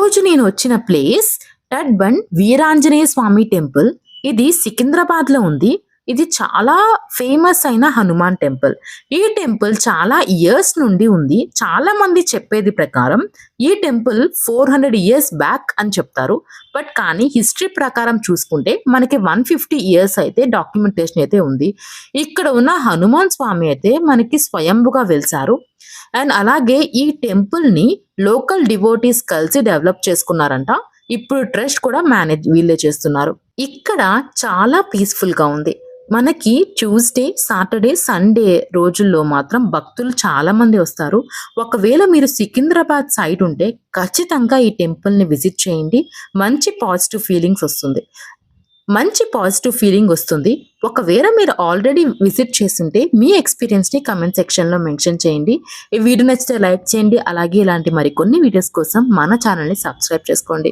ఈరోజు నేను వచ్చిన ప్లేస్ టడ్బండ్ వీరాంజనేయ స్వామి టెంపుల్. ఇది సికింద్రాబాద్లో ఉంది. ఇది చాలా ఫేమస్ అయిన హనుమాన్ టెంపుల్. ఈ టెంపుల్ చాలా ఇయర్స్ నుండి ఉంది. చాలా మంది చెప్పేది ప్రకారం ఈ టెంపుల్ 400 ఇయర్స్ బ్యాక్ అని చెప్తారు. బట్ కానీ హిస్టరీ ప్రకారం చూసుకుంటే మనకి 150 ఇయర్స్ అయితే డాక్యుమెంటేషన్ అయితే ఉంది. ఇక్కడ ఉన్న హనుమాన్ స్వామి అయితే మనకి స్వయంభుగా వెలిసారు. అండ్ అలాగే ఈ టెంపుల్ని లోకల్ డివోటీస్ కలిసి డెవలప్ చేసుకున్నారంట. ఇప్పుడు ట్రస్ట్ కూడా వీళ్ళే చేస్తున్నారు. ఇక్కడ చాలా పీస్ఫుల్గా ఉంది. మనకి ట్యూస్డే, సాటర్డే, సండే రోజుల్లో మాత్రం భక్తులు చాలా మంది వస్తారు. ఒకవేళ మీరు సికింద్రాబాద్ సైడ్ ఉంటే ఖచ్చితంగా ఈ టెంపుల్ని విజిట్ చేయండి. మంచి పాజిటివ్ ఫీలింగ్ వస్తుంది. ఒకవేళ మీరు ఆల్రెడీ విజిట్ చేస్తుంటే మీ ఎక్స్పీరియన్స్ని కమెంట్ సెక్షన్లో మెన్షన్ చేయండి. ఈ వీడియో నచ్చితే లైక్ చేయండి. అలాగే ఇలాంటి మరికొన్ని వీడియోస్ కోసం మన ఛానల్ని సబ్స్క్రైబ్ చేసుకోండి.